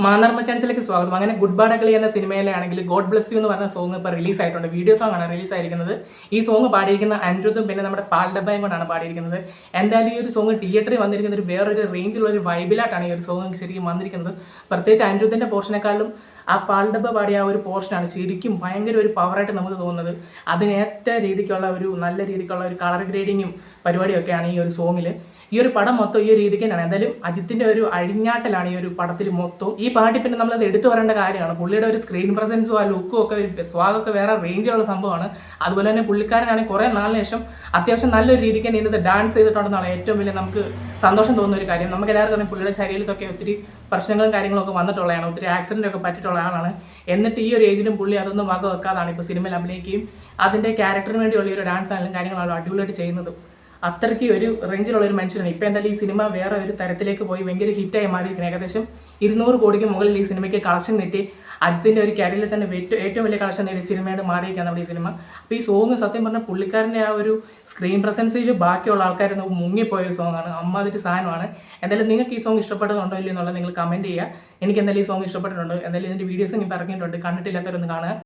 മാനർമ്മ ചാൻസിലേക്ക് സ്വാഗതം. അങ്ങനെ good bad ugly എന്ന സിനിമയിലാണെങ്കിൽ ഗോഡ് ബ്ലെസ് യു എന്ന് പറഞ്ഞ സോങ് ഇപ്പോൾ റിലീസ് ആയിട്ടുണ്ട്. വീഡിയോ സോങ് ആണ് റിലീസ് ആയിരിക്കുന്നത്. ഈ സോങ് പാടിയിരിക്കുന്ന അനിരുദ്ധും പിന്നെ നമ്മുടെ പാൽ ഡബ്ബയും കൊണ്ടാണ് പാടിയിരിക്കുന്നത്. എന്തായാലും ഈ ഒരു സോങ് തിയേറ്ററിൽ വന്നിരിക്കുന്ന ഒരു വേറൊരു റേഞ്ചിലുള്ള ഒരു വൈബിലായിട്ടാണ് ഈ ഒരു സോങ് ശരിക്കും വന്നിരിക്കുന്നത്. പ്രത്യേകിച്ച് അനിരുദ്ധിന്റെ പോർഷനേക്കാളും ആ പാൽ ഡബ്ബ പാടിയ ആ ഒരു പോർഷനാണ് ശരിക്കും ഭയങ്കര ഒരു പവറായിട്ട് നമുക്ക് തോന്നുന്നത്. അതിനേറ്റ രീതിക്കുള്ള ഒരു നല്ല രീതിക്കുള്ള ഒരു കളർ ഗ്രേഡിങ്ങും പരിപാടിയൊക്കെയാണ് ഈ ഒരു സോങ്ങിൽ. ഈ ഒരു പടം മൊത്തം ഈ ഒരു രീതിക്ക് തന്നെയാണ്. എന്തായാലും അജിത്തിന്റെ ഒരു അഴിഞ്ഞാട്ടലാണ് ഈ ഒരു പടത്തിൽ മൊത്തം. ഈ പാട്ടി പിന്നെ നമ്മളത് എടുത്തു പറയേണ്ട കാര്യമാണ്. പുള്ളിയുടെ ഒരു സ്ക്രീൻ പ്രസൻസും ആ ലുക്കും ഒക്കെ സ്വാഗൊക്കെ വേറെ റേഞ്ചുള്ള സംഭവമാണ്. അതുപോലെ തന്നെ പുള്ളിക്കാരനാണെങ്കിൽ കുറെ നാളിന് ശേഷം അത്യാവശ്യം നല്ലൊരു രീതിക്ക് തന്നെ ഇതിനകത്ത് ഡാൻസ് ചെയ്തിട്ടുണ്ടെന്നാണ് ഏറ്റവും വലിയ നമുക്ക് സന്തോഷം തോന്നുന്ന ഒരു കാര്യം. നമുക്ക് എല്ലാവർക്കും തന്നെ പുള്ളിയുടെ ശരീരത്തൊക്കെ ഒത്തിരി പ്രശ്നങ്ങളും കാര്യങ്ങളൊക്കെ വന്നിട്ടുള്ളതാണ്, ഒത്തിരി ആക്സിഡന്റ് ഒക്കെ പറ്റിയിട്ടുള്ള ആളാണ്. എന്നിട്ട് ഈ ഒരു ഏജിലും പുള്ളി അതൊന്നും വക വെക്കാതാണ് ഇപ്പോൾ സിനിമയിൽ അഭിനയിക്കുകയും അതിന്റെ ക്യാരക്ടറിന് വേണ്ടിയുള്ള ഒരു ഡാൻസ് ആണെങ്കിലും കാര്യങ്ങളാണല്ലോ അടിപൊളിയായിട്ട് ചെയ്യുന്നത്. അത്രയ്ക്ക് ഒരു റേഞ്ചിലുള്ള ഒരു മനുഷ്യനാണ്. ഇപ്പം എന്തായാലും ഈ സിനിമ വേറെ ഒരു തരത്തിലേക്ക് പോയി ഭയങ്കര ഹിറ്റായി മാറിയിരിക്കുന്നത്. ഏകദേശം 200 കോടിക്ക് മുകളിൽ ഈ സിനിമയ്ക്ക് കളക്ഷൻ നേടി അജിത്തിന്റെ ഒരു കരിയറിൽ തന്നെ ഏറ്റവും വലിയ കളക്ഷൻ നേടിയ സിനിമയായിട്ട് മാറിയിരിക്കുകയാണ് നമ്മുടെ ഈ സിനിമ. അപ്പോൾ ഈ സോങ് സത്യം പറഞ്ഞാൽ പുള്ളിക്കാരൻ്റെ ആ ഒരു സ്ക്രീൻ പ്രസൻസിൽ ബാക്കിയുള്ള ആൾക്കാർ മുങ്ങിപ്പോയ ഒരു സോങ്ങാണ്. അമ്മാതിരി സാധനമാണ്. എന്തായാലും നിങ്ങൾക്ക് ഈ സോങ് ഇഷ്ടപ്പെടുന്നുണ്ടോ ഇല്ലയോ എന്നുള്ളത് നിങ്ങൾ കമന്റ് ചെയ്യുക. എനിക്ക് എന്തായാലും ഈ സോങ് ഇഷ്ടപ്പെട്ടിട്ടുണ്ട്. എന്തായാലും ഇതിന്റെ വീഡിയോസ് ഇനി ഇറങ്ങിയിട്ടുണ്ട്, കണ്ടിട്ടില്ലാത്തവരൊന്ന് കാണുക.